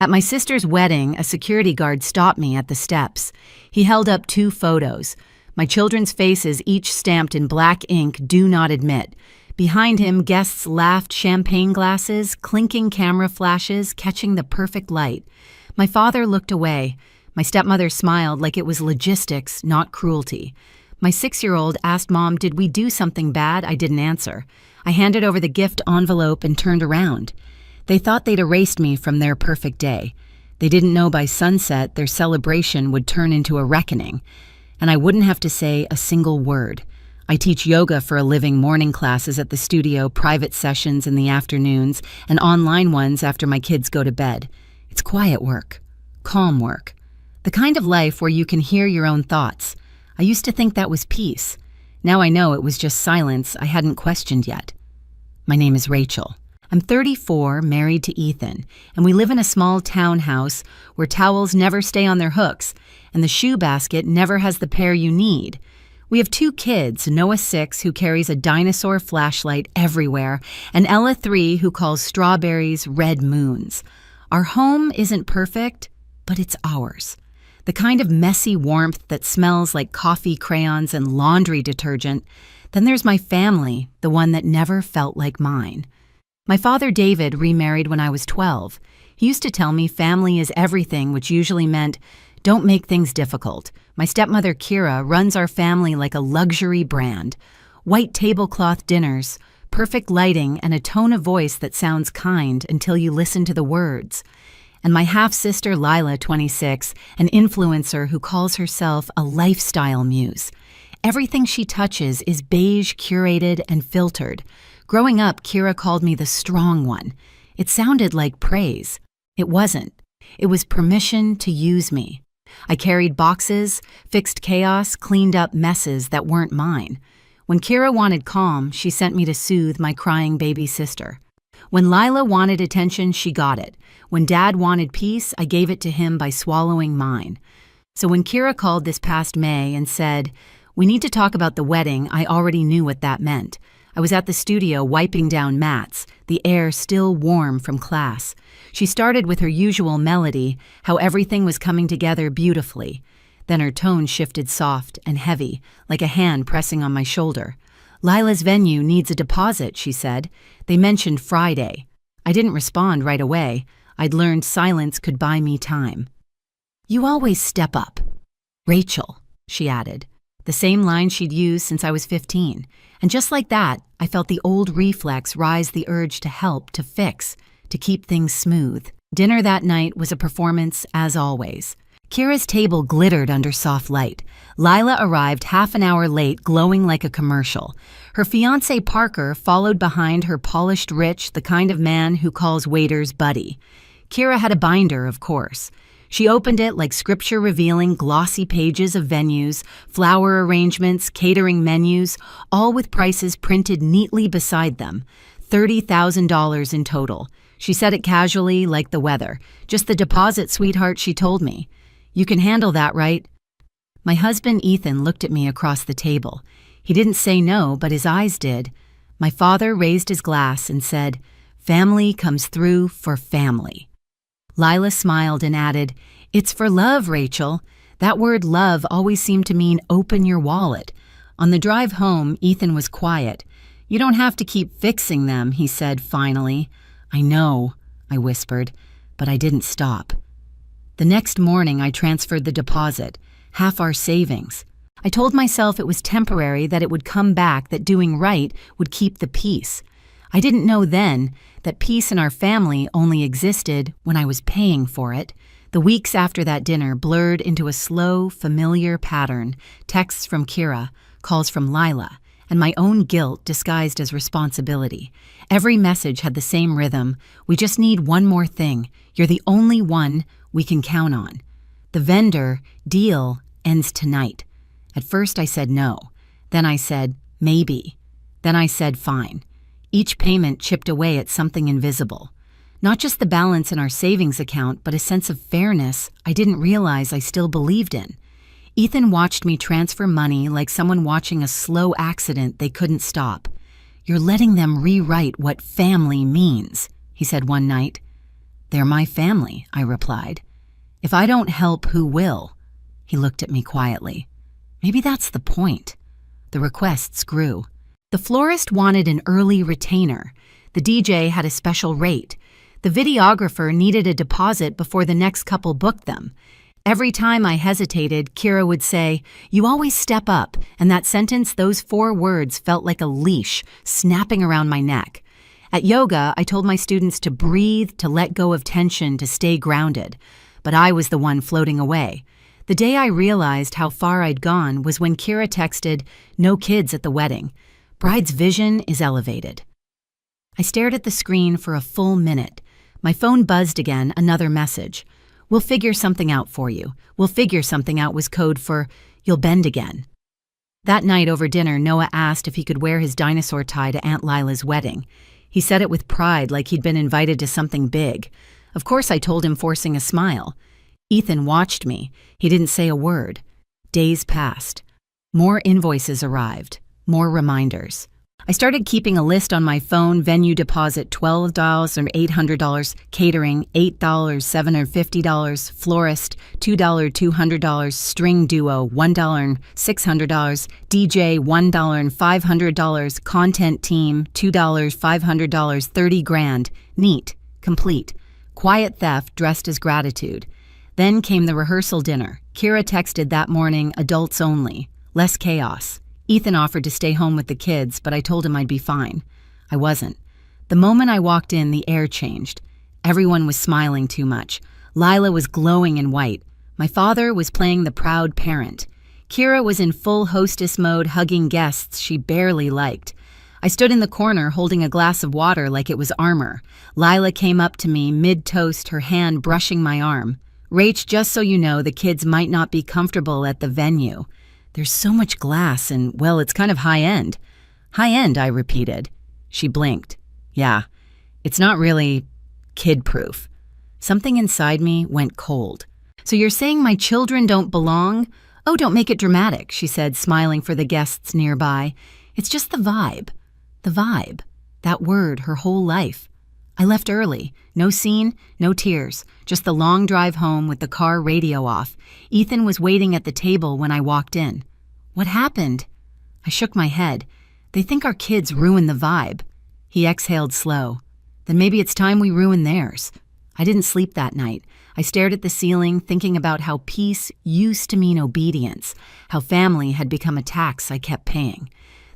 At my sister's wedding, a security guard stopped me at the steps. He held up 2 photos. My children's faces, each stamped in black ink, "Do not admit." Behind him, guests laughed, champagne glasses, clinking camera flashes, catching the perfect light. My father looked away. My stepmother smiled like it was logistics, not cruelty. My 6-year-old asked Mom, "Did we do something bad?" I didn't answer. I handed over the gift envelope and turned around. They thought they'd erased me from their perfect day. They didn't know by sunset their celebration would turn into a reckoning, and I wouldn't have to say a single word. I teach yoga for a living, morning classes at the studio, private sessions in the afternoons, and online ones after my kids go to bed. It's quiet work, calm work, the kind of life where you can hear your own thoughts. I used to think that was peace. Now I know it was just silence I hadn't questioned yet. My name is Rachel. I'm 34, married to Ethan, and we live in a small townhouse where towels never stay on their hooks, and the shoe basket never has the pair you need. We have 2 kids, Noah 6, who carries a dinosaur flashlight everywhere, and Ella 3, who calls strawberries red moons. Our home isn't perfect, but it's ours. The kind of messy warmth that smells like coffee crayons and laundry detergent. Then there's my family, the one that never felt like mine. My father David remarried when I was 12. He used to tell me family is everything, which usually meant don't make things difficult. My stepmother Kira runs our family like a luxury brand. White tablecloth dinners, perfect lighting, and a tone of voice that sounds kind until you listen to the words. And my half-sister Lila, 26, an influencer who calls herself a lifestyle muse. Everything she touches is beige, curated, and filtered. Growing up, Kira called me the strong one. It sounded like praise. It wasn't. It was permission to use me. I carried boxes, fixed chaos, cleaned up messes that weren't mine. When Kira wanted calm, she sent me to soothe my crying baby sister. When Lila wanted attention, she got it. When Dad wanted peace, I gave it to him by swallowing mine. So when Kira called this past May and said, "We need to talk about the wedding," I already knew what that meant. I was at the studio wiping down mats, the air still warm from class. She started with her usual melody, how everything was coming together beautifully. Then her tone shifted soft and heavy, like a hand pressing on my shoulder. "Lila's venue needs a deposit," she said. They mentioned Friday. I didn't respond right away. I'd learned silence could buy me time. "You always step up. Rachel," she added. The same line she'd used since I was 15. And just like that, I felt the old reflex rise, the urge to help, to fix, to keep things smooth. Dinner that night was a performance as always. Kira's table glittered under soft light. Lila arrived half an hour late, glowing like a commercial. Her fiancé Parker followed behind, her polished rich, the kind of man who calls waiters buddy. Kira had a binder, of course. She opened it like scripture, revealing glossy pages of venues, flower arrangements, catering menus, all with prices printed neatly beside them. $30,000 in total. She said it casually, like the weather. "Just the deposit, sweetheart," she told me. "You can handle that, right?" My husband Ethan looked at me across the table. He didn't say no, but his eyes did. My father raised his glass and said, "Family comes through for family." Lila smiled and added, "It's for love, Rachel." That word love always seemed to mean open your wallet. On the drive home, Ethan was quiet. "You don't have to keep fixing them," he said finally. "I know," I whispered, but I didn't stop. The next morning, I transferred the deposit, half our savings. I told myself it was temporary, that it would come back, that doing right would keep the peace. I didn't know then that peace in our family only existed when I was paying for it. The weeks after that dinner blurred into a slow, familiar pattern, texts from Kira, calls from Lila, and my own guilt disguised as responsibility. Every message had the same rhythm. "We just need one more thing. You're the only one we can count on. The vendor deal ends tonight." At first I said no. Then I said maybe. Then I said fine. Each payment chipped away at something invisible. Not just the balance in our savings account, but a sense of fairness I didn't realize I still believed in. Ethan watched me transfer money like someone watching a slow accident they couldn't stop. "You're letting them rewrite what family means," he said one night. They're my family, I replied. If I don't help, who will? He looked at me quietly. Maybe that's the point. The requests grew. The florist wanted an early retainer. The DJ had a special rate. The videographer needed a deposit before the next couple booked them. Every time I hesitated, Kira would say, "You always step up," and that sentence, those 4 words, felt like a leash snapping around my neck. At yoga, I told my students to breathe, to let go of tension, to stay grounded. But I was the one floating away. The day I realized how far I'd gone was when Kira texted, "No kids at the wedding. Bride's vision is elevated." I stared at the screen for a full minute. My phone buzzed again, another message. "We'll figure something out for you. We'll figure something out" was code for "you'll bend again." That night over dinner, Noah asked if he could wear his dinosaur tie to Aunt Lila's wedding. He said it with pride, like he'd been invited to something big. Of course I told him, forcing a smile. Ethan watched me. He didn't say a word. Days passed. More invoices arrived. More reminders. I started keeping a list on my phone. Venue deposit $12 or $800, catering $8, $750, florist $2, $200, string duo $1, $600, DJ $1, $500, content team $2, $500, 30 grand. Neat, complete. Quiet theft dressed as gratitude. Then came the rehearsal dinner. Kira texted that morning, adults only. Less chaos. Ethan offered to stay home with the kids, but I told him I'd be fine. I wasn't. The moment I walked in, the air changed. Everyone was smiling too much. Lila was glowing in white. My father was playing the proud parent. Kira was in full hostess mode, hugging guests she barely liked. I stood in the corner holding a glass of water like it was armor. Lila came up to me, mid-toast, her hand brushing my arm. "Rach, just so you know, the kids might not be comfortable at the venue. There's so much glass and, well, it's kind of high-end." "High-end," I repeated. She blinked. "Yeah, it's not really kid-proof." Something inside me went cold. "So you're saying my children don't belong?" "Oh, don't make it dramatic," she said, smiling for the guests nearby. "It's just the vibe." The vibe. That word, her whole life. I left early. No scene, no tears. Just the long drive home with the car radio off. Ethan was waiting at the table when I walked in. "What happened?" I shook my head. "They think our kids ruin the vibe." He exhaled slow. "Then maybe it's time we ruin theirs." I didn't sleep that night. I stared at the ceiling, thinking about how peace used to mean obedience, how family had become a tax I kept paying.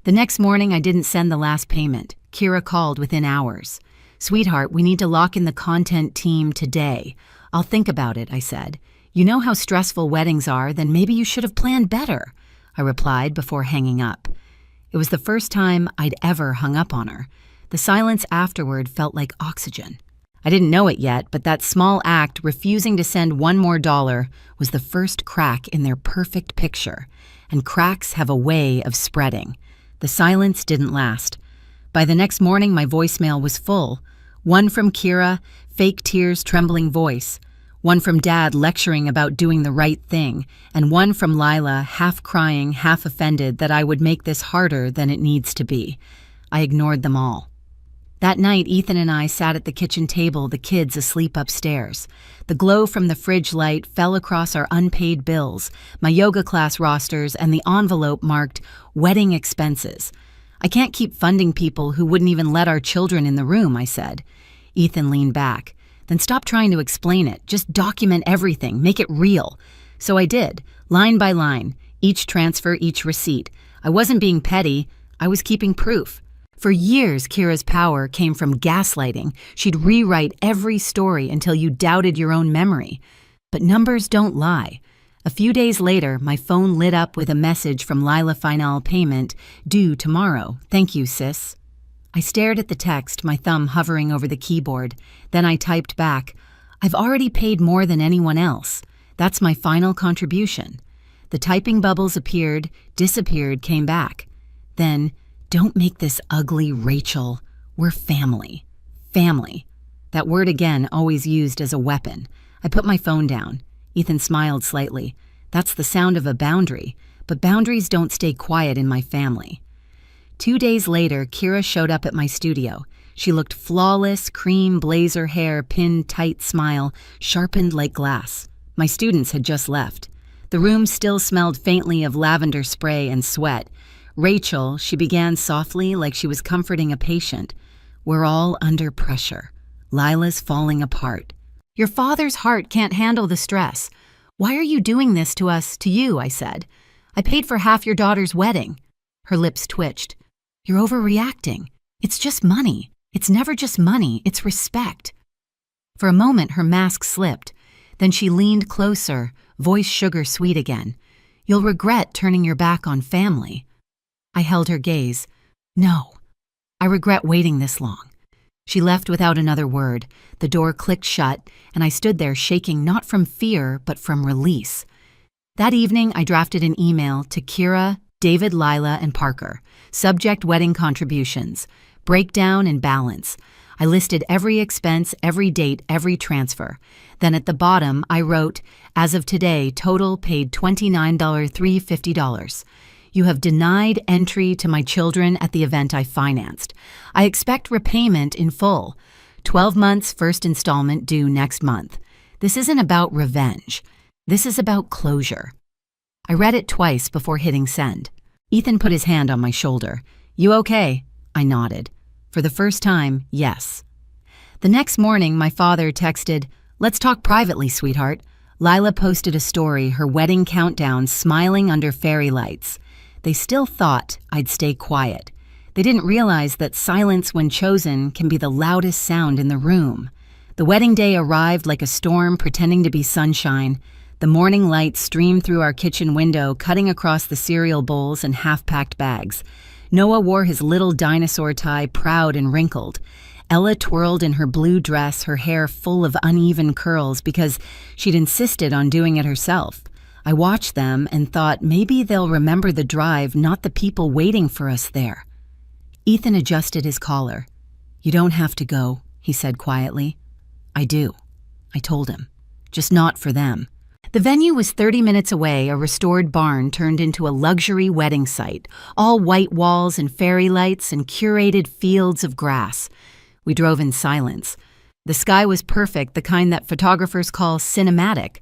The next morning, I didn't send the last payment. Kira called within hours. "Sweetheart, we need to lock in the content team today." "I'll think about it," I said. "You know how stressful weddings are, then maybe you should have planned better," I replied before hanging up. It was the first time I'd ever hung up on her. The silence afterward felt like oxygen. I didn't know it yet, but that small act, refusing to send one more dollar, was the first crack in their perfect picture. And cracks have a way of spreading. The silence didn't last. By the next morning, my voicemail was full. One from Kira, fake tears, trembling voice. One from Dad lecturing about doing the right thing. And one from Lila, half crying, half offended that I would make this harder than it needs to be. I ignored them all. That night, Ethan and I sat at the kitchen table, the kids asleep upstairs. The glow from the fridge light fell across our unpaid bills, my yoga class rosters, and the envelope marked wedding expenses. "I can't keep funding people who wouldn't even let our children in the room," I said. Ethan leaned back. "Then stop trying to explain it. Just document everything. Make it real." So I did, line by line, each transfer, each receipt. I wasn't being petty. I was keeping proof. For years, Kira's power came from gaslighting. She'd rewrite every story until you doubted your own memory. But numbers don't lie. A few days later, my phone lit up with a message from Lila Final payment, due tomorrow. "Thank you, sis." I stared at the text, my thumb hovering over the keyboard. Then I typed back, "I've already paid more than anyone else. That's my final contribution." The typing bubbles appeared, disappeared, came back. Then, "Don't make this ugly, Rachel. We're family." Family. That word again, always used as a weapon. I put my phone down. Ethan smiled slightly. "That's the sound of a boundary, but boundaries don't stay quiet in my family." 2 days later, Kira showed up at my studio. She looked flawless, cream blazer hair, pinned tight smile, sharpened like glass. My students had just left. The room still smelled faintly of lavender spray and sweat. Rachel, she began softly like she was comforting a patient. We're all under pressure. Lila's falling apart. Your father's heart can't handle the stress. Why are you doing this to us, to you, I said. I paid for half your daughter's wedding. Her lips twitched. You're overreacting. It's just money. It's never just money, it's respect. For a moment, her mask slipped. Then she leaned closer, voice sugar sweet again. You'll regret turning your back on family. I held her gaze. No, I regret waiting this long. She left without another word. The door clicked shut, and I stood there shaking not from fear, but from release. That evening, I drafted an email to Kira, David, Lila, and Parker. Subject: wedding contributions. Breakdown and balance. I listed every expense, every date, every transfer. Then at the bottom, I wrote, as of today, total paid $29,350. You have denied entry to my children at the event I financed. I expect repayment in full. 12 months, first installment due next month. This isn't about revenge. This is about closure. I read it twice before hitting send. Ethan put his hand on my shoulder. You okay? I nodded. For the first time, yes. The next morning, my father texted, let's talk privately, sweetheart. Lila posted a story, her wedding countdown, smiling under fairy lights. They still thought I'd stay quiet. They didn't realize that silence when chosen can be the loudest sound in the room. The wedding day arrived like a storm pretending to be sunshine. The morning light streamed through our kitchen window, cutting across the cereal bowls and half-packed bags. Noah wore his little dinosaur tie, proud and wrinkled. Ella twirled in her blue dress, her hair full of uneven curls because she'd insisted on doing it herself. I watched them and thought maybe they'll remember the drive, not the people waiting for us there. Ethan adjusted his collar. You don't have to go, he said quietly. I do, I told him. Just not for them. The venue was 30 minutes away, a restored barn turned into a luxury wedding site, all white walls and fairy lights and curated fields of grass. We drove in silence. The sky was perfect, the kind that photographers call cinematic.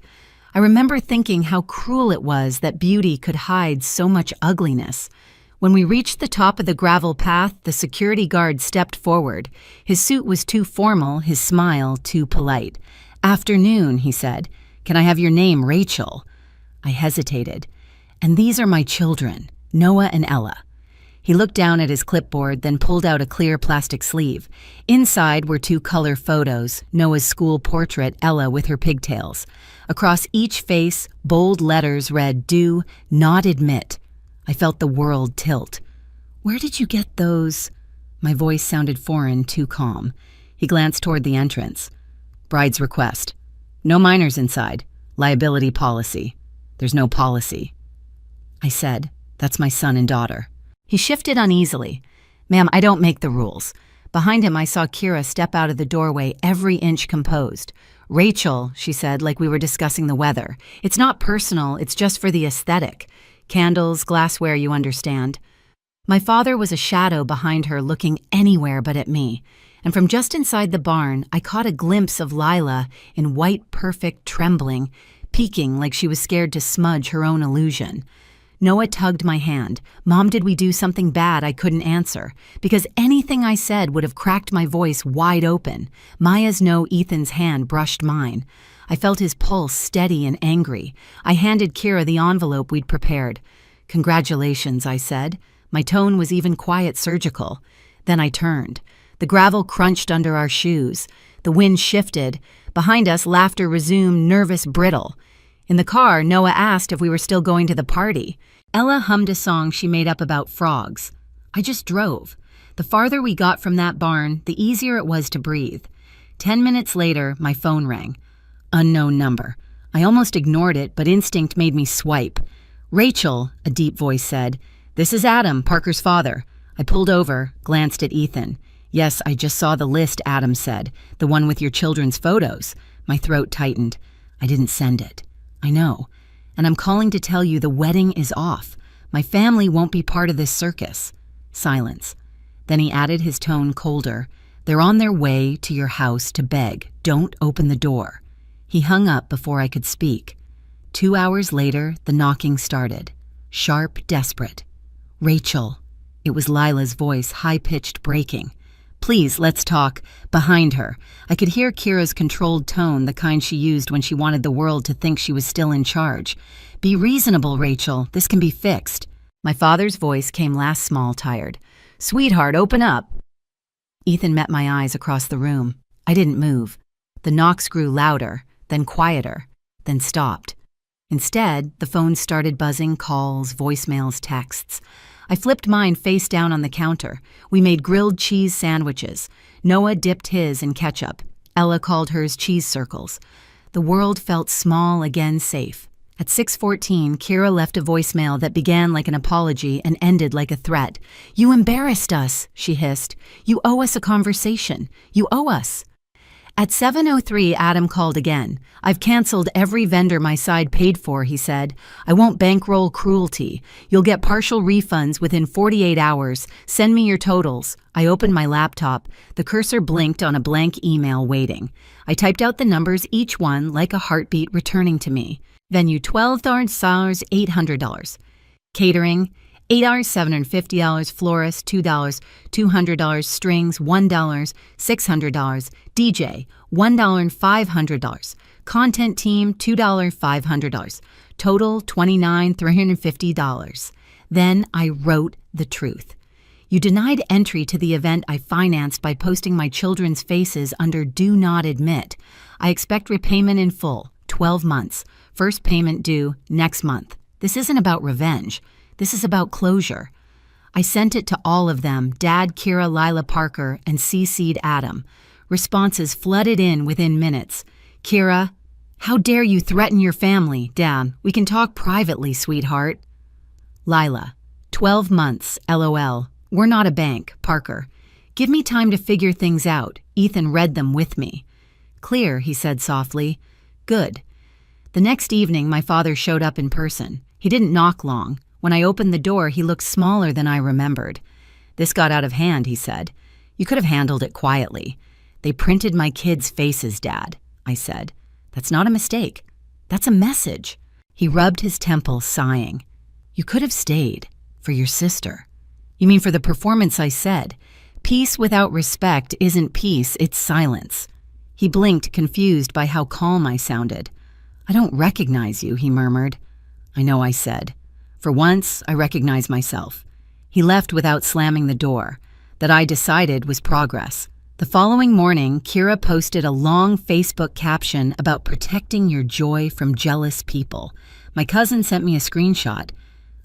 I remember thinking how cruel it was that beauty could hide so much ugliness. When we reached the top of the gravel path, the security guard stepped forward. His suit was too formal, his smile too polite. Afternoon, he said. Can I have your name, Rachel? I hesitated. And these are my children, Noah and Ella. He looked down at his clipboard, then pulled out a clear plastic sleeve. Inside were 2 color photos, Noah's school portrait, Ella with her pigtails. Across each face, bold letters read, do not admit. I felt the world tilt. Where did you get those? My voice sounded foreign, too calm. He glanced toward the entrance. Bride's request. No minors inside. Liability policy. There's no policy. I said, that's my son and daughter. He shifted uneasily. Ma'am, I don't make the rules. Behind him, I saw Kira step out of the doorway, every inch composed. Rachel, she said, like we were discussing the weather. It's not personal, it's just for the aesthetic. Candles, glassware, you understand. My father was a shadow behind her, looking anywhere but at me. And from just inside the barn, I caught a glimpse of Lila in white, perfect trembling, peeking like she was scared to smudge her own illusion. Noah tugged my hand. Mom, did we do something bad I couldn't answer? Because anything I said would have cracked my voice wide open. Maya's no, Ethan's hand brushed mine. I felt his pulse steady and angry. I handed Kira the envelope we'd prepared. Congratulations, I said. My tone was even quiet surgical. Then I turned. The gravel crunched under our shoes. The wind shifted. Behind us, laughter resumed, nervous, brittle. In the car, Noah asked if we were still going to the party. Ella hummed a song she made up about frogs. I just drove. The farther we got from that barn, the easier it was to breathe. 10 minutes later, my phone rang. Unknown number. I almost ignored it, but instinct made me swipe. Rachel, a deep voice said. This is Adam, Parker's father. I pulled over, glanced at Ethan. Yes, I just saw the list, Adam said. The one with your children's photos. My throat tightened. I didn't send it. I know. And I'm calling to tell you the wedding is off. My family won't be part of this circus. Silence. Then he added, his tone colder. They're on their way to your house to beg. Don't open the door." He hung up before I could speak. 2 hours later, the knocking started. Sharp, desperate. "Rachel." It was Lila's voice, high-pitched, breaking. "Please, let's talk." Behind her, I could hear Kira's controlled tone, the kind she used when she wanted the world to think she was still in charge. "Be reasonable, Rachel. This can be fixed." My father's voice came last small, tired. "Sweetheart, open up." Ethan met my eyes across the room. I didn't move. The knocks grew louder, then quieter, then stopped. Instead, the phone started buzzing, calls, voicemails, texts. I flipped mine face down on the counter. We made grilled cheese sandwiches. Noah dipped his in ketchup. Ella called hers cheese circles. The world felt small again, safe. At 6:14, Kira left a voicemail that began like an apology and ended like a threat. "You embarrassed us," she hissed. "You owe us a conversation. You owe us." At 7:03, Adam called again. "I've canceled every vendor my side paid for," he said. "I won't bankroll cruelty. You'll get partial refunds within 48 hours. Send me your totals." I opened my laptop. The cursor blinked on a blank email waiting. I typed out the numbers, each one like a heartbeat returning to me. Venue $12, $800. Catering, $8, $750. Florist, $2, $200. Strings, $1, $600. DJ, $1, $500. Content team, $2, $500. Total, $29, $350. Then I wrote the truth. "You denied entry to the event I financed by posting my children's faces under Do Not Admit. I expect repayment in full, 12 months. First payment due next month." This isn't about revenge. This is about closure. I sent it to all of them, Dad, Kira, Lila, Parker, and CC'd Adam. Responses flooded in within minutes. Kira, "How dare you threaten your family? Dad, we can talk privately, sweetheart." Lila, 12 months, LOL. "We're not a bank." Parker, "Give me time to figure things out." Ethan read them with me. "Clear," he said softly. "Good." The next evening, my father showed up in person. He didn't knock long. When I opened the door, he looked smaller than I remembered. "This got out of hand," he said. "You could have handled it quietly." "They printed my kids' faces, Dad," I said. "That's not a mistake. That's a message." He rubbed his temple, sighing. "You could have stayed. For your sister." "You mean for the performance?" I said. "Peace without respect isn't peace, it's silence." He blinked, confused by how calm I sounded. "I don't recognize you," he murmured. "I know," I said. "For once, I recognize myself." He left without slamming the door. That, I decided, was progress. The following morning, Kira posted a long Facebook caption about protecting your joy from jealous people. My cousin sent me a screenshot.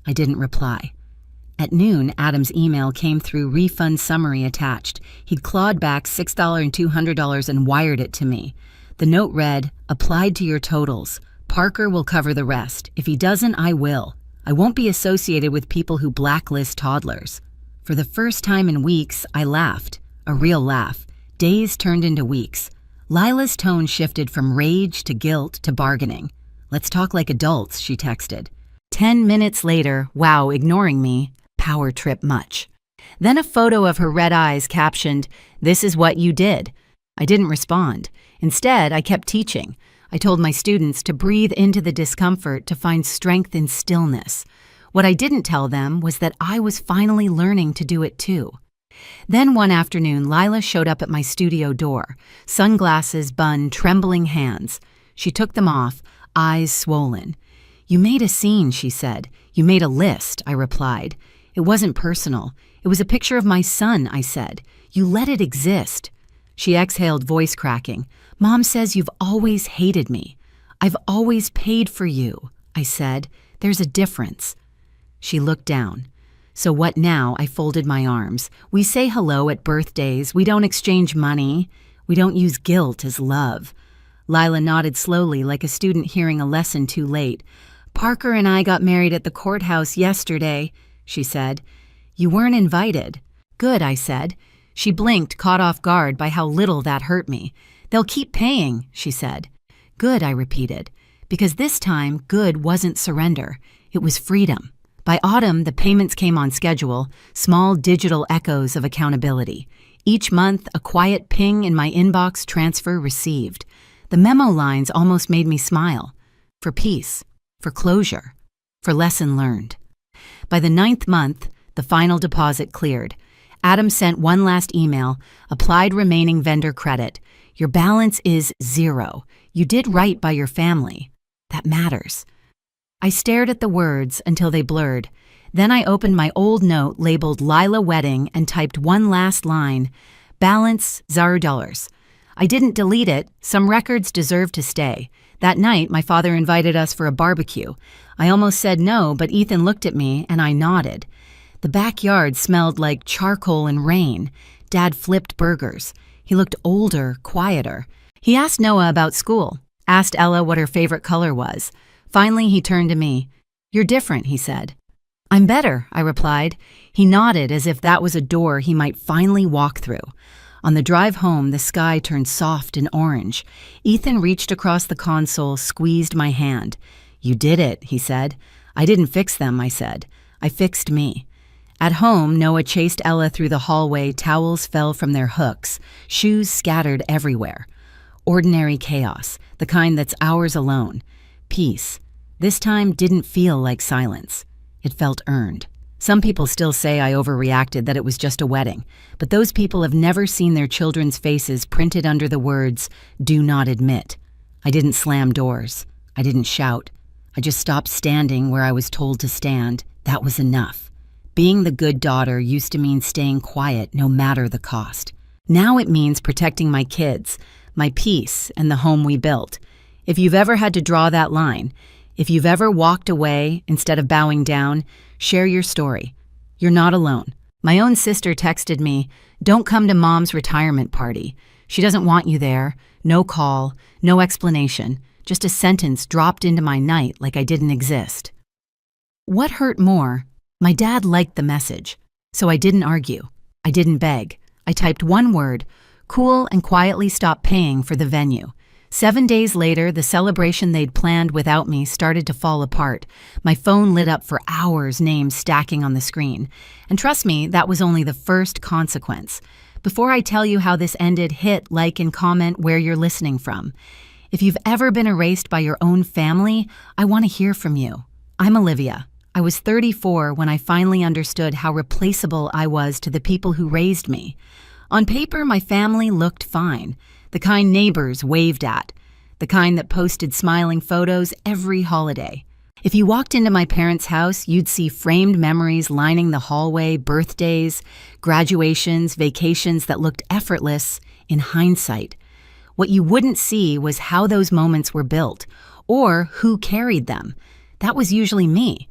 I didn't reply. At noon, Adam's email came through, refund summary attached. He'd clawed back $6 and $200 and wired it to me. The note read, "Applied to your totals. Parker will cover the rest. If he doesn't, I will. I won't be associated with people who blacklist toddlers." For the first time in weeks, I laughed. A real laugh. Days turned into weeks. Lila's tone shifted from rage to guilt to bargaining. "Let's talk like adults," she texted. 10 minutes later, wow, ignoring me, power trip much. Then a photo of her red eyes captioned, "This is what you did." I didn't respond. Instead, I kept teaching. I told my students to breathe into the discomfort, to find strength in stillness. What I didn't tell them was that I was finally learning to do it too. Then one afternoon, Lila showed up at my studio door, sunglasses, bun, trembling hands. She took them off, eyes swollen. "You made a scene," she said. "You made a list," I replied. "It wasn't personal. It was a picture of my son," I said. "You let it exist." She exhaled, voice cracking. "Mom says you've always hated me." "I've always paid for you," I said. "There's a difference." She looked down. "So what now?" I folded my arms. "We say hello at birthdays. We don't exchange money. We don't use guilt as love." Lila nodded slowly, like a student hearing a lesson too late. "Parker and I got married at the courthouse yesterday," she said. "You weren't invited." "Good," I said. She blinked, caught off guard by how little that hurt me. "They'll keep paying," she said. "Good," I repeated, because this time good wasn't surrender. It was freedom. By autumn, the payments came on schedule, small digital echoes of accountability. Each month, a quiet ping in my inbox, transfer received. The memo lines almost made me smile. For peace, for closure, for lesson learned. By the 9th month, the final deposit cleared. Adam sent one last email, applied remaining vendor credit. Your balance is 0. You did right by your family. That matters. I stared at the words until they blurred. Then I opened my old note labeled Lila Wedding and typed one last line, balance $0. I didn't delete it. Some records deserve to stay. That night, my father invited us for a barbecue. I almost said no, but Ethan looked at me and I nodded. The backyard smelled like charcoal and rain. Dad flipped burgers. He looked older, quieter. He asked Noah about school, asked Ella what her favorite color was. Finally, he turned to me. You're different, he said. I'm better, I replied. He nodded as if that was a door he might finally walk through. On the drive home, the sky turned soft and orange. Ethan reached across the console, squeezed my hand. You did it, he said. I didn't fix them, I said. I fixed me. At home, Noah chased Ella through the hallway. Towels fell from their hooks. Shoes scattered everywhere. Ordinary chaos, the kind that's ours alone. Peace. This time didn't feel like silence. It felt earned. Some people still say I overreacted, that it was just a wedding, but those people have never seen their children's faces printed under the words, "Do not admit." I didn't slam doors. I didn't shout. I just stopped standing where I was told to stand. That was enough. Being the good daughter used to mean staying quiet no matter the cost. Now it means protecting my kids, my peace, and the home we built. If you've ever had to draw that line, if you've ever walked away instead of bowing down, share your story. You're not alone. My own sister texted me, "Don't come to Mom's retirement party. She doesn't want you there. No call, no explanation, just a sentence dropped into my night like I didn't exist." What hurt more? My dad liked the message, so I didn't argue. I didn't beg. I typed one word, cool, and quietly stopped paying for the venue. 7 days later, the celebration they'd planned without me started to fall apart. My phone lit up for hours, names stacking on the screen. And trust me, that was only the first consequence. Before I tell you how this ended, hit like and comment where you're listening from. If you've ever been erased by your own family, I want to hear from you. I'm Olivia. I was 34 when I finally understood how replaceable I was to the people who raised me. On paper, my family looked fine. The kind neighbors waved at, the kind that posted smiling photos every holiday. If you walked into my parents' house, you'd see framed memories lining the hallway, birthdays, graduations, vacations that looked effortless in hindsight. What you wouldn't see was how those moments were built, or who carried them. That was usually me.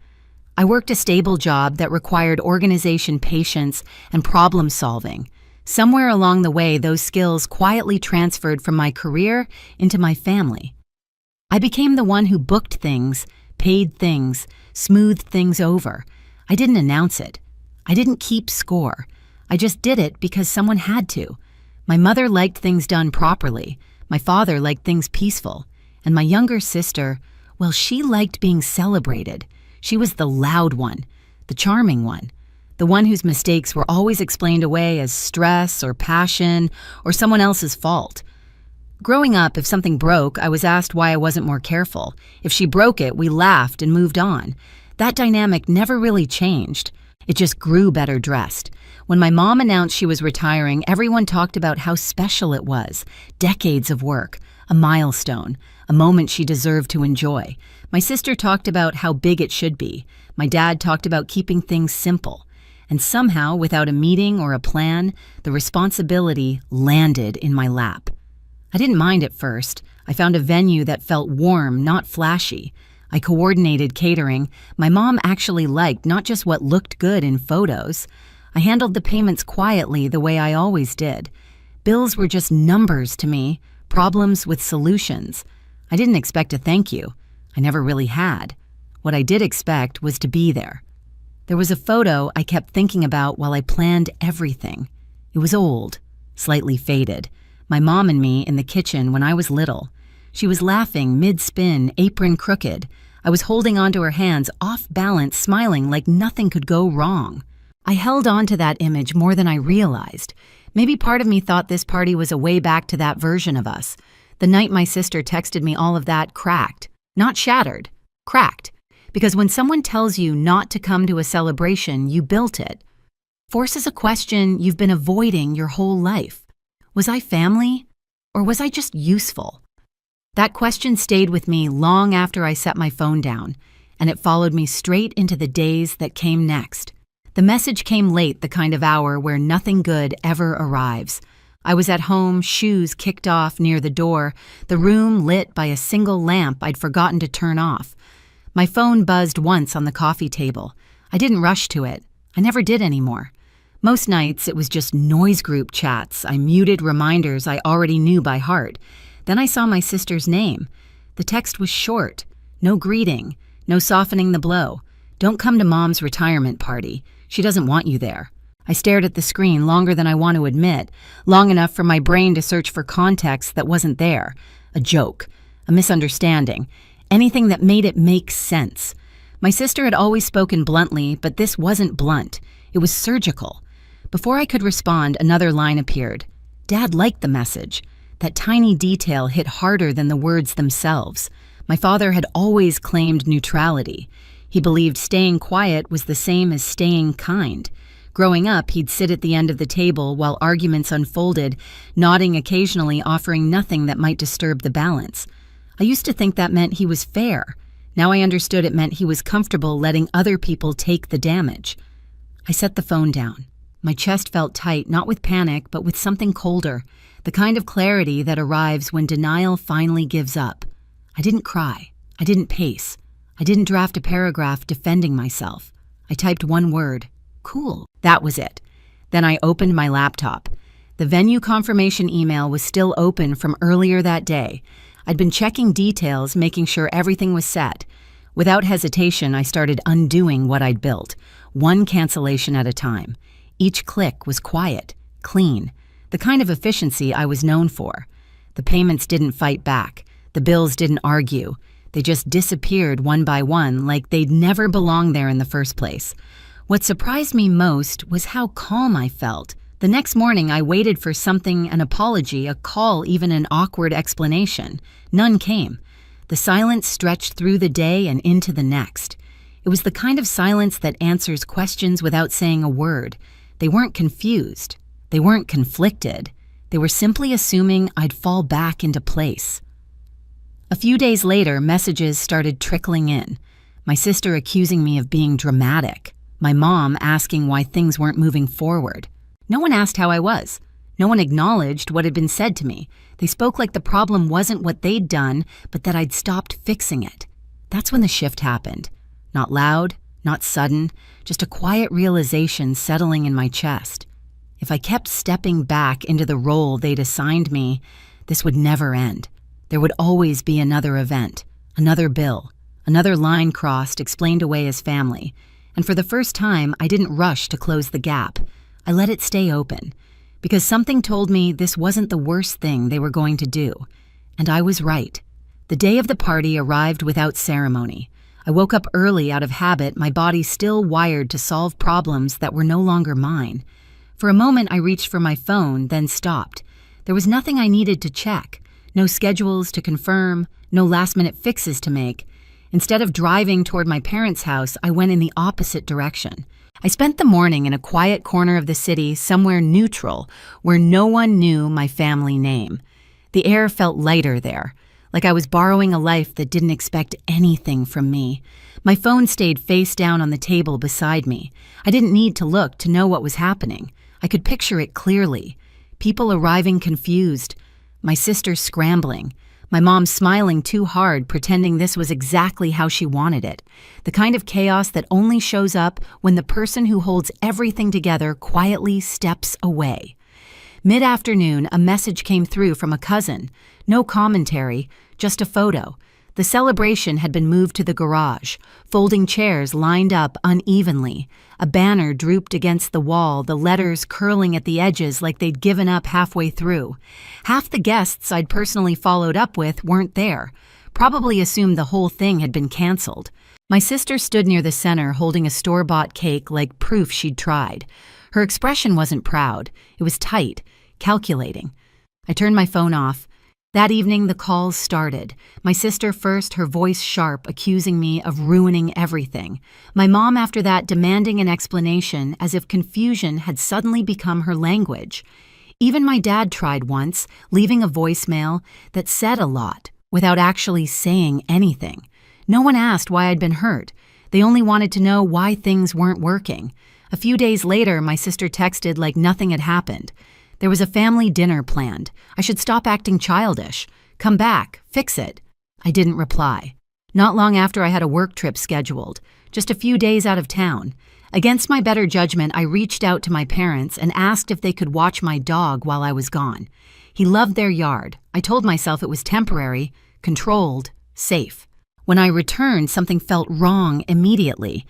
I worked a stable job that required organization, patience, and problem solving. Somewhere along the way, those skills quietly transferred from my career into my family. I became the one who booked things, paid things, smoothed things over. I didn't announce it. I didn't keep score. I just did it because someone had to. My mother liked things done properly. My father liked things peaceful. And my younger sister, well, she liked being celebrated. She was the loud one, the charming one. The one whose mistakes were always explained away as stress or passion or someone else's fault. Growing up, if something broke, I was asked why I wasn't more careful. If she broke it, we laughed and moved on. That dynamic never really changed. It just grew better dressed. When my mom announced she was retiring, everyone talked about how special it was. Decades of work, a milestone, a moment she deserved to enjoy. My sister talked about how big it should be. My dad talked about keeping things simple. And somehow, without a meeting or a plan, the responsibility landed in my lap. I didn't mind at first. I found a venue that felt warm, not flashy. I coordinated catering. My mom actually liked not just what looked good in photos. I handled the payments quietly the way I always did. Bills were just numbers to me, problems with solutions. I didn't expect a thank you. I never really had. What I did expect was to be there. There was a photo I kept thinking about while I planned everything. It was old, slightly faded. My mom and me in the kitchen when I was little. She was laughing mid-spin, apron crooked. I was holding onto her hands, off balance, smiling like nothing could go wrong. I held on to that image more than I realized. Maybe part of me thought this party was a way back to that version of us. The night my sister texted me all of that cracked. Not shattered, cracked. Because when someone tells you not to come to a celebration, you built it. Forces a question you've been avoiding your whole life. Was I family? Or was I just useful? That question stayed with me long after I set my phone down, and it followed me straight into the days that came next. The message came late, the kind of hour where nothing good ever arrives. I was at home, shoes kicked off near the door, the room lit by a single lamp I'd forgotten to turn off. My phone buzzed once on the coffee table. I didn't rush to it. I never did anymore. Most nights it was just noise group chats. I muted reminders I already knew by heart. Then I saw my sister's name. The text was short. No greeting. No softening the blow. Don't come to Mom's retirement party. She doesn't want you there. I stared at the screen longer than I want to admit, long enough for my brain to search for context that wasn't there. A joke. A misunderstanding. Anything that made it make sense. My sister had always spoken bluntly, but this wasn't blunt. It was surgical. Before I could respond, another line appeared. Dad liked the message. That tiny detail hit harder than the words themselves. My father had always claimed neutrality. He believed staying quiet was the same as staying kind. Growing up, he'd sit at the end of the table while arguments unfolded, nodding occasionally, offering nothing that might disturb the balance. I used to think that meant he was fair. Now I understood it meant he was comfortable letting other people take the damage. I set the phone down. My chest felt tight, not with panic, but with something colder, the kind of clarity that arrives when denial finally gives up. I didn't cry. I didn't pace. I didn't draft a paragraph defending myself. I typed one word. Cool. That was it. Then I opened my laptop. The venue confirmation email was still open from earlier that day. I'd been checking details, making sure everything was set. Without hesitation, I started undoing what I'd built, one cancellation at a time. Each click was quiet, clean, the kind of efficiency I was known for. The payments didn't fight back. The bills didn't argue. They just disappeared one by one like they'd never belonged there in the first place. What surprised me most was how calm I felt. The next morning, I waited for something, an apology, a call, even an awkward explanation. None came. The silence stretched through the day and into the next. It was the kind of silence that answers questions without saying a word. They weren't confused. They weren't conflicted. They were simply assuming I'd fall back into place. A few days later, messages started trickling in. My sister accusing me of being dramatic. My mom asking why things weren't moving forward. No one asked how I was. No one acknowledged what had been said to me. They spoke like the problem wasn't what they'd done, but that I'd stopped fixing it. That's when the shift happened. Not loud, not sudden, just a quiet realization settling in my chest. If I kept stepping back into the role they'd assigned me, this would never end. There would always be another event, another bill, another line crossed, explained away as family. And for the first time, I didn't rush to close the gap. I let it stay open, because something told me this wasn't the worst thing they were going to do. And I was right. The day of the party arrived without ceremony. I woke up early out of habit, my body still wired to solve problems that were no longer mine. For a moment, I reached for my phone, then stopped. There was nothing I needed to check. No schedules to confirm, no last-minute fixes to make. Instead of driving toward my parents' house, I went in the opposite direction. I spent the morning in a quiet corner of the city, somewhere neutral, where no one knew my family name. The air felt lighter there, like I was borrowing a life that didn't expect anything from me. My phone stayed face down on the table beside me. I didn't need to look to know what was happening. I could picture it clearly. People arriving confused. My sister scrambling. My mom smiling too hard, pretending this was exactly how she wanted it. The kind of chaos that only shows up when the person who holds everything together quietly steps away. Mid-afternoon, a message came through from a cousin. No commentary, just a photo. The celebration had been moved to the garage. Folding chairs lined up unevenly. A banner drooped against the wall, the letters curling at the edges like they'd given up halfway through. Half the guests I'd personally followed up with weren't there. probably assumed the whole thing had been canceled. My sister stood near the center holding a store-bought cake like proof she'd tried. Her expression wasn't proud. It was tight, calculating. I turned my phone off. That evening, the calls started. My sister first, her voice sharp, accusing me of ruining everything. My mom after that demanding an explanation as if confusion had suddenly become her language. Even my dad tried once, leaving a voicemail that said a lot without actually saying anything. No one asked why I'd been hurt. They only wanted to know why things weren't working. A few days later, my sister texted like nothing had happened. There was a family dinner planned. I should stop acting childish. Come back, fix it. I didn't reply. Not long after, I had a work trip scheduled, just a few days out of town. Against my better judgment, I reached out to my parents and asked if they could watch my dog while I was gone. He loved their yard. I told myself it was temporary, controlled, safe. When I returned, something felt wrong immediately.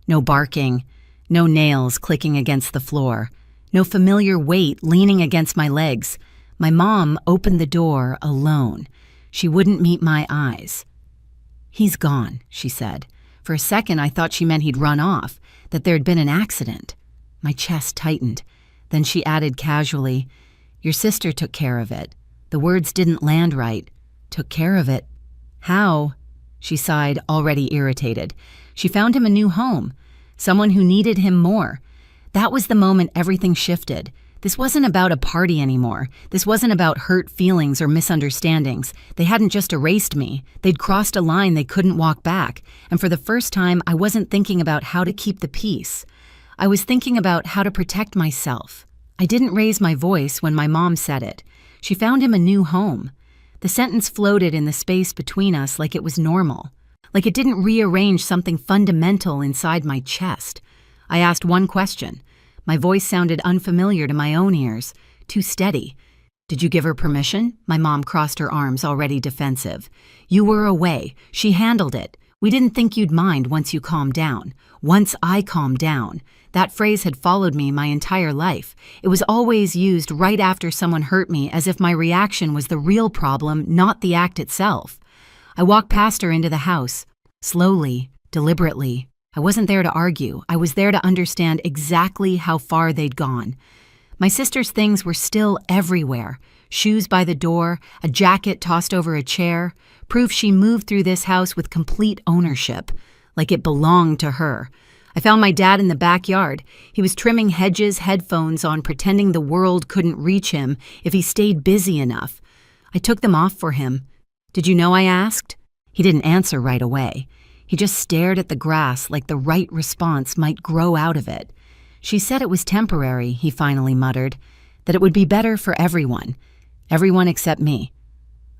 No barking, no nails clicking against the floor. No familiar weight leaning against my legs. My mom opened the door alone. She wouldn't meet my eyes. "He's gone," she said. For a second, I thought she meant he'd run off, that there'd been an accident. My chest tightened. Then she added casually, "Your sister took care of it." The words didn't land right. Took care of it? How? She sighed, already irritated. She found him a new home. Someone who needed him more. That was the moment everything shifted. This wasn't about a party anymore. This wasn't about hurt feelings or misunderstandings. They hadn't just erased me. They'd crossed a line they couldn't walk back. And for the first time, I wasn't thinking about how to keep the peace. I was thinking about how to protect myself. I didn't raise my voice when my mom said it. She found him a new home. The sentence floated in the space between us like it was normal. Like it didn't rearrange something fundamental inside my chest. I asked one question. My voice sounded unfamiliar to my own ears, too steady. "Did you give her permission?" My mom crossed her arms, already defensive. "You were away. She handled it. We didn't think you'd mind once you calmed down. Once I calmed down." That phrase had followed me my entire life. It was always used right after someone hurt me, as if my reaction was the real problem, not the act itself. I walked past her into the house, slowly, deliberately. I wasn't there to argue. I was there to understand exactly how far they'd gone. My sister's things were still everywhere. Shoes by the door, a jacket tossed over a chair, proof she moved through this house with complete ownership, like it belonged to her. I found my dad in the backyard. He was trimming hedges, headphones on, pretending the world couldn't reach him if he stayed busy enough. I took them off for him. "Did you know?" I asked. He didn't answer right away. He just stared at the grass like the right response might grow out of it. "She said it was temporary," he finally muttered, "that it would be better for everyone. Everyone except me."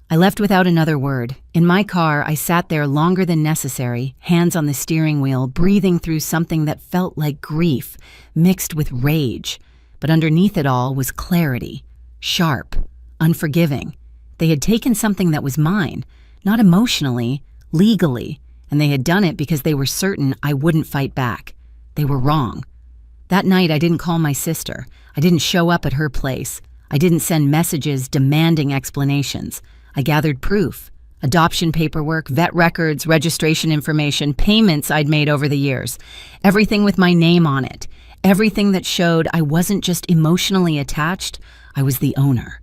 I left without another word. In my car, I sat there longer than necessary, hands on the steering wheel, breathing through something that felt like grief, mixed with rage. But underneath it all was clarity, sharp, unforgiving. They had taken something that was mine, not emotionally, legally, and they had done it because they were certain I wouldn't fight back. They were wrong. That night, I didn't call my sister. I didn't show up at her place. I didn't send messages demanding explanations. I gathered proof. Adoption paperwork, vet records, registration information, payments I'd made over the years. Everything with my name on it. Everything that showed I wasn't just emotionally attached, I was the owner.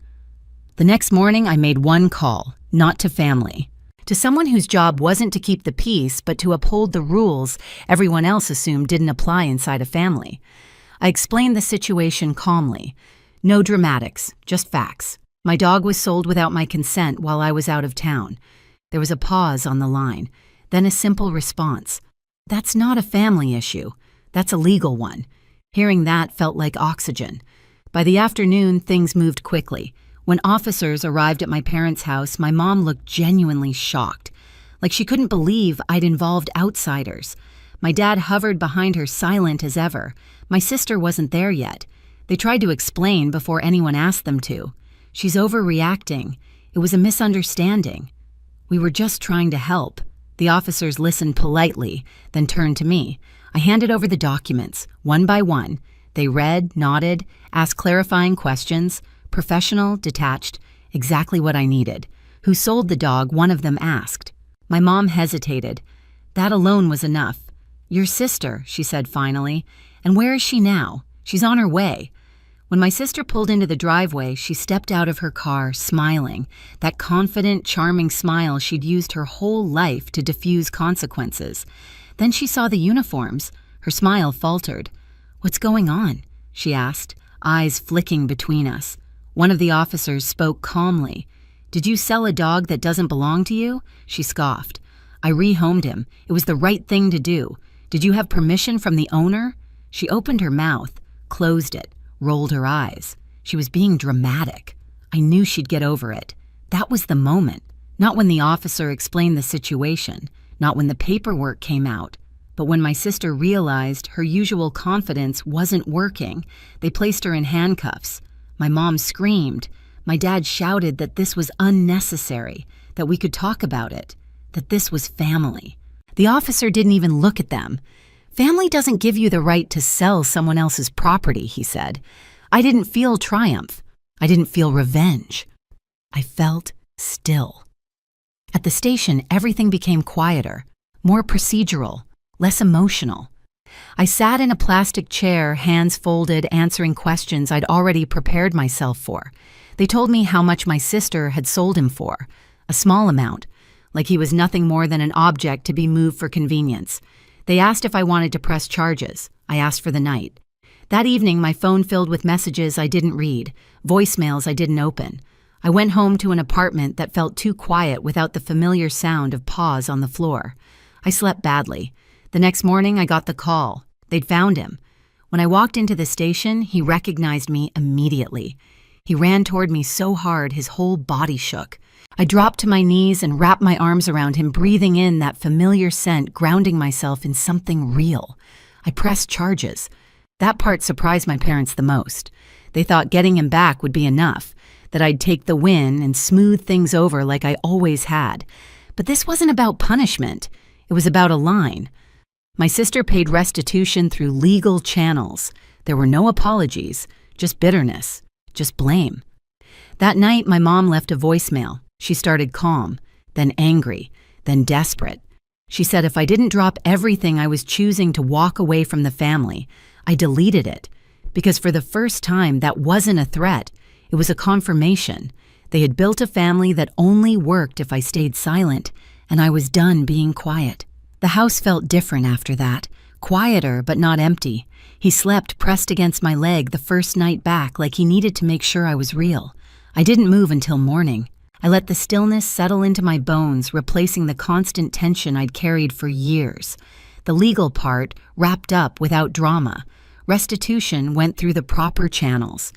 The next morning, I made one call, not to family. To someone whose job wasn't to keep the peace, but to uphold the rules everyone else assumed didn't apply inside a family. I explained the situation calmly. No dramatics, just facts. My dog was sold without my consent while I was out of town. There was a pause on the line, then a simple response. "That's not a family issue. That's a legal one." Hearing that felt like oxygen. By the afternoon, things moved quickly. When officers arrived at my parents' house, my mom looked genuinely shocked, like she couldn't believe I'd involved outsiders. My dad hovered behind her, silent as ever. My sister wasn't there yet. They tried to explain before anyone asked them to. "She's overreacting. It was a misunderstanding." "We were just trying to help." The officers listened politely, then turned to me. I handed over the documents, one by one. They read, nodded, asked clarifying questions. Professional, detached, exactly what I needed. "Who sold the dog?" one of them asked. My mom hesitated. That alone was enough. "Your sister," she said finally. "And where is she now?" "She's on her way." When my sister pulled into the driveway, she stepped out of her car, smiling, that confident, charming smile she'd used her whole life to diffuse consequences. Then she saw the uniforms. Her smile faltered. "What's going on?" she asked, eyes flicking between us. One of the officers spoke calmly. "Did you sell a dog that doesn't belong to you?" She scoffed. "I rehomed him. It was the right thing to do. Did you have permission from the owner?" She opened her mouth, closed it, rolled her eyes. She was being dramatic. I knew she'd get over it. That was the moment. Not when the officer explained the situation, not when the paperwork came out, but when my sister realized her usual confidence wasn't working. They placed her in handcuffs. My mom screamed. My dad shouted that this was unnecessary, that we could talk about it, that this was family. The officer didn't even look at them. "Family doesn't give you the right to sell someone else's property," he said. I didn't feel triumph. I didn't feel revenge. I felt still. At the station, everything became quieter, more procedural, less emotional. I sat in a plastic chair, hands folded, answering questions I'd already prepared myself for. They told me how much my sister had sold him for, a small amount, like he was nothing more than an object to be moved for convenience. They asked if I wanted to press charges. I asked for the night. That evening, my phone filled with messages I didn't read, voicemails I didn't open. I went home to an apartment that felt too quiet without the familiar sound of paws on the floor. I slept badly. The next morning, I got the call. They'd found him. When I walked into the station, he recognized me immediately. He ran toward me so hard his whole body shook. I dropped to my knees and wrapped my arms around him, breathing in that familiar scent, grounding myself in something real. I pressed charges. That part surprised my parents the most. They thought getting him back would be enough, that I'd take the win and smooth things over like I always had. But this wasn't about punishment. It was about a line. My sister paid restitution through legal channels. There were no apologies, just bitterness, just blame. That night, my mom left a voicemail. She started calm, then angry, then desperate. She said if I didn't drop everything I was choosing to walk away from the family, I deleted it. Because for the first time, that wasn't a threat. It was a confirmation. They had built a family that only worked if I stayed silent, and I was done being quiet. The house felt different after that, quieter but not empty. He slept pressed against my leg the first night back like he needed to make sure I was real. I didn't move until morning. I let the stillness settle into my bones, replacing the constant tension I'd carried for years. The legal part wrapped up without drama. Restitution went through the proper channels.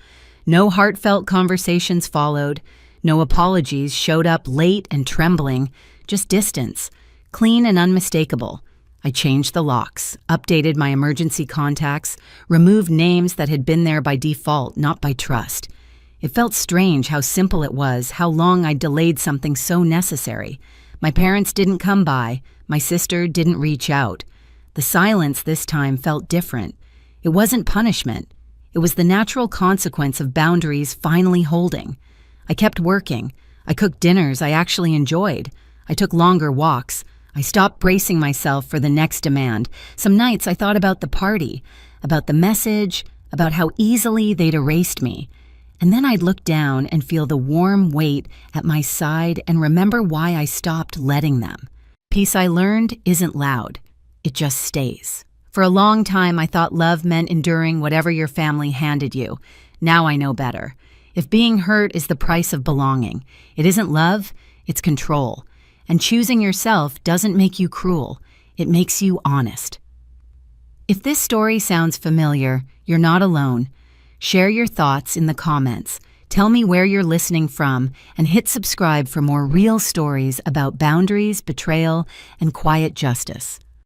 No heartfelt conversations followed. No apologies showed up late and trembling, just distance, clean and unmistakable. I changed the locks, updated my emergency contacts, removed names that had been there by default, not by trust. It felt strange how simple it was, how long I'd delayed something so necessary. My parents didn't come by. My sister didn't reach out. The silence this time felt different. It wasn't punishment. It was the natural consequence of boundaries finally holding. I kept working. I cooked dinners I actually enjoyed. I took longer walks. I stopped bracing myself for the next demand. Some nights I thought about the party, about the message, about how easily they'd erased me. And then I'd look down and feel the warm weight at my side and remember why I stopped letting them. Peace I learned isn't loud. It just stays. For a long time, I thought love meant enduring whatever your family handed you. Now I know better. If being hurt is the price of belonging, it isn't love, it's control. And choosing yourself doesn't make you cruel. It makes you honest. If this story sounds familiar, you're not alone. Share your thoughts in the comments. Tell me where you're listening from, and hit subscribe for more real stories about boundaries, betrayal, and quiet justice.